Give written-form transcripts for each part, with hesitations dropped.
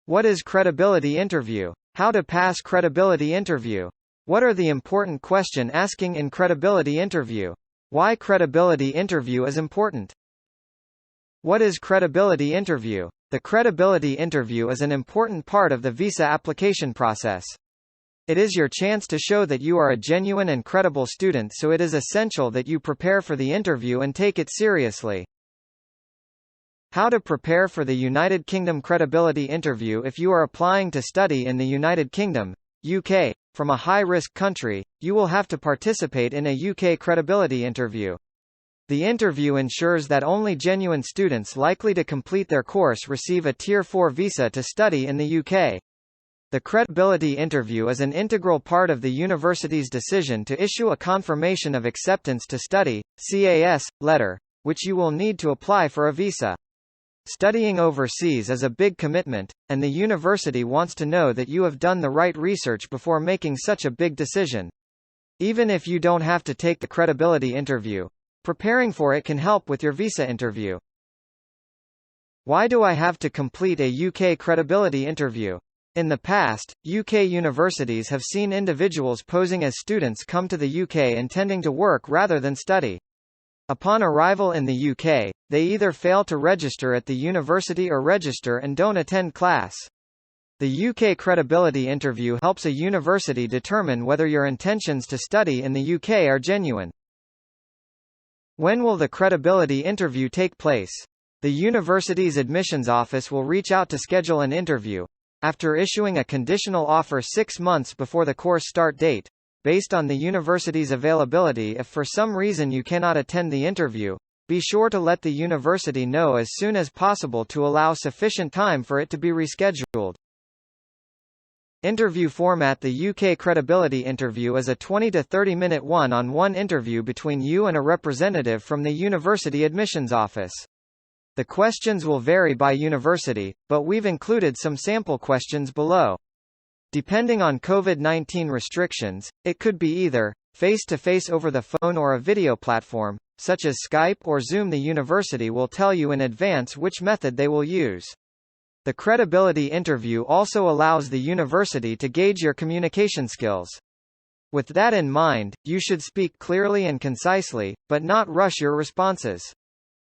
What is credibility interview? How to pass credibility interview? What are the important questions asking in credibility interview? Why credibility interview is important? What is credibility interview? The credibility interview is an important part of the visa application process. It is your chance to show that you are a genuine and credible student, so it is essential that you prepare for the interview and take it seriously. How to prepare for the United Kingdom credibility interview. If you are applying to study in the United Kingdom, UK, from a high-risk country, you will have to participate in a UK credibility interview. The interview ensures that only genuine students likely to complete their course receive a Tier 4 visa to study in the UK. The credibility interview is an integral part of the university's decision to issue a confirmation of acceptance to study (CAS) letter, which you will need to apply for a visa. Studying overseas is a big commitment, and the university wants to know that you have done the right research before making such a big decision. Even if you don't have to take the credibility interview, preparing for it can help with your visa interview. Why do I have to complete a UK credibility interview? In the past, UK universities have seen individuals posing as students come to the UK intending to work rather than study. Upon arrival in the UK, they either fail to register at the university or register and don't attend class. The UK credibility interview helps a university determine whether your intentions to study in the UK are genuine. When will the credibility interview take place? The university's admissions office will reach out to schedule an interview, after issuing a conditional offer 6 months before the course start date. Based on the university's availability, if for some reason you cannot attend the interview, be sure to let the university know as soon as possible to allow sufficient time for it to be rescheduled. Interview format. The UK credibility interview is a 20 to 30 minute one-on-one interview between you and a representative from the university admissions office. The questions will vary by university, but we've included some sample questions below. Depending on COVID-19 restrictions, it could be either face-to-face over the phone or a video platform, such as Skype or Zoom. The university will tell you in advance which method they will use. The credibility interview also allows the university to gauge your communication skills. With that in mind, you should speak clearly and concisely, but not rush your responses.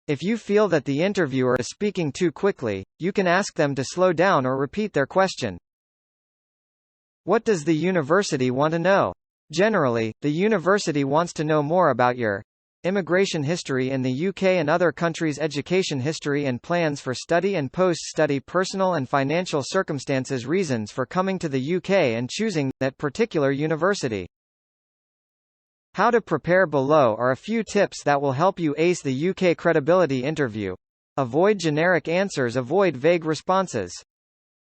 If you feel that the interviewer is speaking too quickly, you can ask them to slow down or repeat their question. What does the university want to know? Generally, the university wants to know more about your immigration history in the UK and other countries, education history and plans for study and post-study, personal and financial circumstances, reasons for coming to the UK and choosing that particular university. How to prepare. Below are a few tips that will help you ace the UK credibility interview. Avoid generic answers. Avoid vague responses.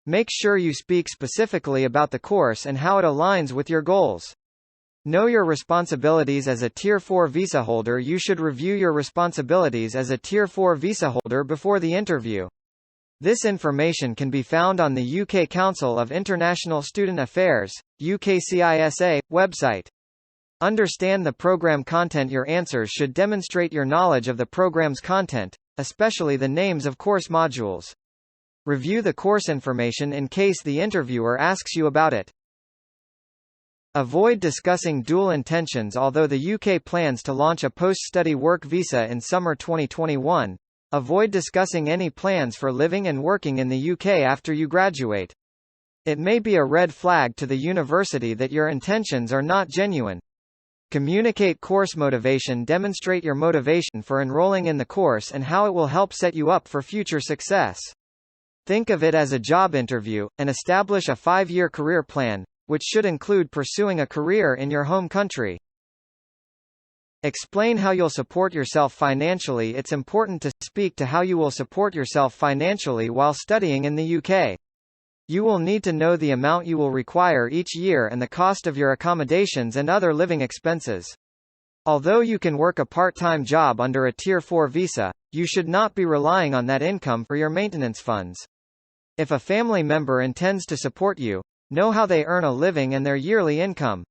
Make sure you speak specifically about the course and how it aligns with your goals. Know your responsibilities as a Tier 4 visa holder. You should review your responsibilities as a Tier 4 visa holder before the interview. This information can be found on the UK Council of International Student Affairs, UKCISA, website. Understand the program content. Your answers should demonstrate your knowledge of the program's content, especially the names of course modules. Review the course information in case the interviewer asks you about it. Avoid discussing dual intentions. Although the UK plans to launch a post-study work visa in summer 2021, avoid discussing any plans for living and working in the UK after you graduate. It may be a red flag to the university that your intentions are not genuine. Communicate course motivation. Demonstrate your motivation for enrolling in the course and how it will help set you up for future success. Think of it as a job interview, and establish a 5-year career plan, which should include pursuing a career in your home country. Explain how you'll support yourself financially. It's important to speak to how you will support yourself financially while studying in the UK. You will need to know the amount you will require each year and the cost of your accommodations and other living expenses. Although you can work a part-time job under a Tier 4 visa, you should not be relying on that income for your maintenance funds. If a family member intends to support you, know how they earn a living and their yearly income.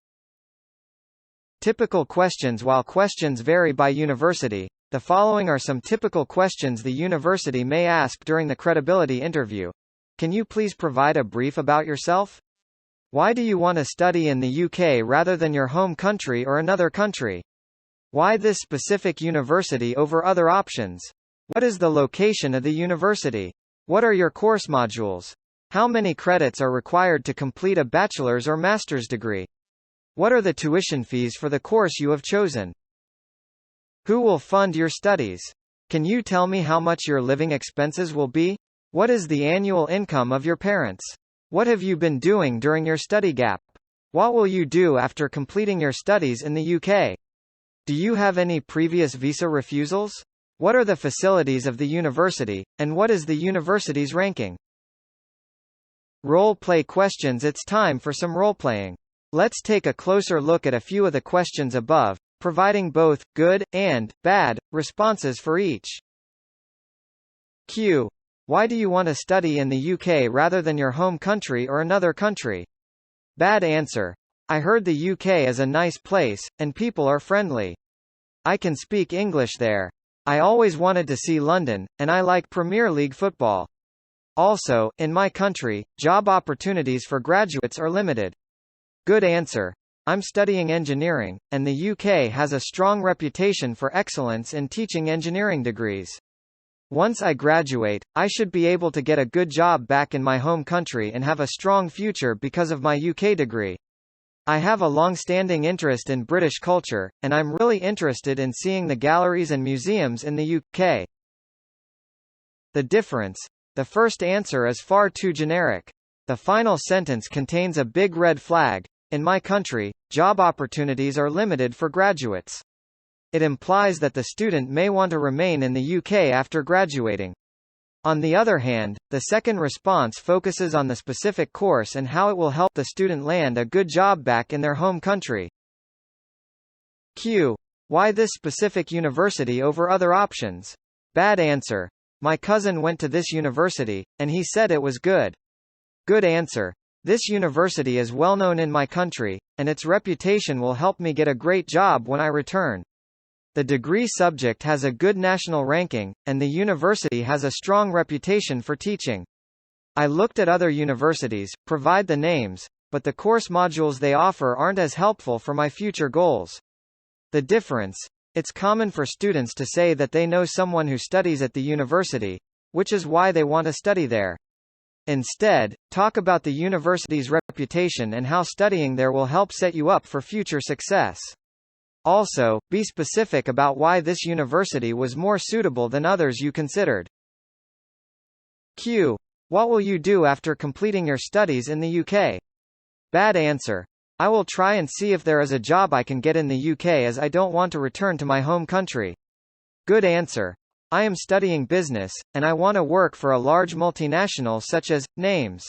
Typical questions. While questions vary by university, the following are some typical questions the university may ask during the credibility interview. Can you please provide a brief about yourself? Why do you want to study in the UK rather than your home country or another country? Why this specific university over other options? What is the location of the university? What are your course modules? How many credits are required to complete a bachelor's or master's degree? What are the tuition fees for the course you have chosen? Who will fund your studies? Can you tell me how much your living expenses will be? What is the annual income of your parents? What have you been doing during your study gap? What will you do after completing your studies in the UK? Do you have any previous visa refusals? What are the facilities of the university, and what is the university's ranking? Role-play questions. It's time for some role-playing. Let's take a closer look at a few of the questions above, providing both good and bad responses for each. Q. Why do you want to study in the UK rather than your home country or another country? Bad answer. I heard the UK is a nice place, and people are friendly. I can speak English there. I always wanted to see London, and I like Premier League football. Also, in my country, job opportunities for graduates are limited. Good answer. I'm studying engineering, and the UK has a strong reputation for excellence in teaching engineering degrees. Once I graduate, I should be able to get a good job back in my home country and have a strong future because of my UK degree. I have a long-standing interest in British culture, and I'm really interested in seeing the galleries and museums in the UK. The difference. The first answer is far too generic. The final sentence contains a big red flag. In my country, job opportunities are limited for graduates. It implies that the student may want to remain in the UK after graduating. On the other hand, the second response focuses on the specific course and how it will help the student land a good job back in their home country. Q. Why this specific university over other options? Bad answer. My cousin went to this university, and he said it was good. Good answer. This university is well known in my country, and its reputation will help me get a great job when I return. The degree subject has a good national ranking, and the university has a strong reputation for teaching. I looked at other universities, provide the names, but the course modules they offer aren't as helpful for my future goals. The difference. It's common for students to say that they know someone who studies at the university, which is why they want to study there. Instead, talk about the university's reputation and how studying there will help set you up for future success. Also, be specific about why this university was more suitable than others you considered. Q. What will you do after completing your studies in the UK? Bad answer. I will try and see if there is a job I can get in the UK as I don't want to return to my home country. Good answer. I am studying business, and I want to work for a large multinational such as, names.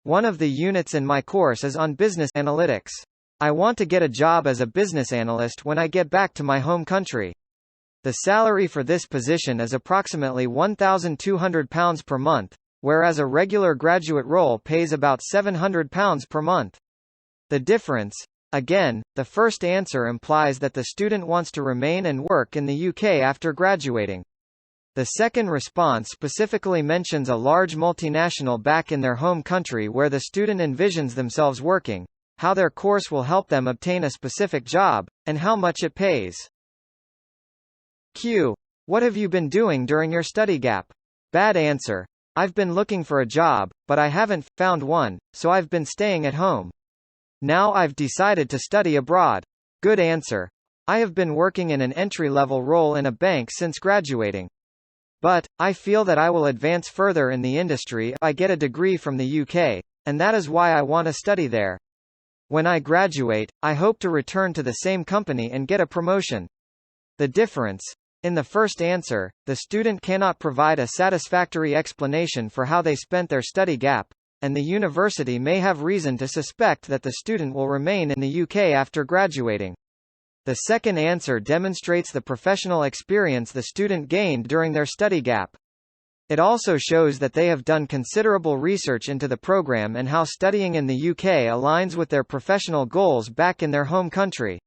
One of the units in my course is on business analytics. I want to get a job as a business analyst when I get back to my home country. The salary for this position is approximately £1,200 per month, whereas a regular graduate role pays about £700 per month. The difference. Again, the first answer implies that the student wants to remain and work in the UK after graduating. The second response specifically mentions a large multinational back in their home country where the student envisions themselves working, how their course will help them obtain a specific job, and how much it pays. Q. What have you been doing during your study gap? Bad answer. I've been looking for a job, but I haven't found one, so I've been staying at home. Now I've decided to study abroad. Good answer. I have been working in an entry-level role in a bank since graduating. But, I feel that I will advance further in the industry if I get a degree from the UK, and that is why I want to study there. When I graduate, I hope to return to the same company and get a promotion. The difference. In the first answer, the student cannot provide a satisfactory explanation for how they spent their study gap, and the university may have reason to suspect that the student will remain in the UK after graduating. The second answer demonstrates the professional experience the student gained during their study gap. It also shows that they have done considerable research into the program and how studying in the UK aligns with their professional goals back in their home country.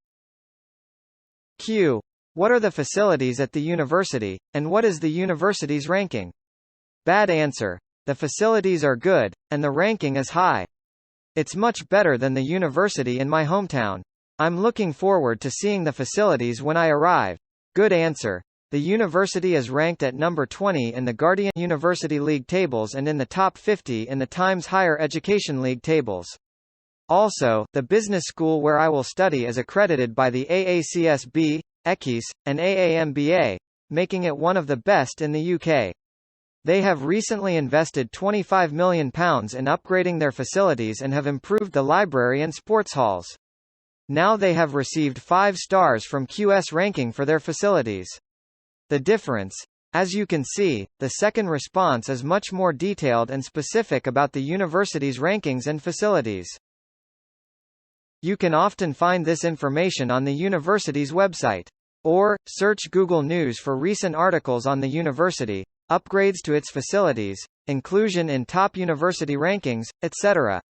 Q. What are the facilities at the university, and what is the university's ranking? Bad answer. the facilities are good, and the ranking is high. It's much better than the university in my hometown. I'm looking forward to seeing the facilities when I arrive. Good answer. The university is ranked at number 20 in the Guardian University League tables and in the top 50 in the Times Higher Education League tables. Also, the business school where I will study is accredited by the AACSB, ECIS, and AAMBA, making it one of the best in the UK. They have recently invested £25 million in upgrading their facilities and have improved the library and sports halls. Now they have received 5 stars from QS ranking for their facilities. The difference? As you can see, the second response is much more detailed and specific about the university's rankings and facilities. You can often find this information on the university's website. Or, search Google News for recent articles on the university, upgrades to its facilities, inclusion in top university rankings, etc.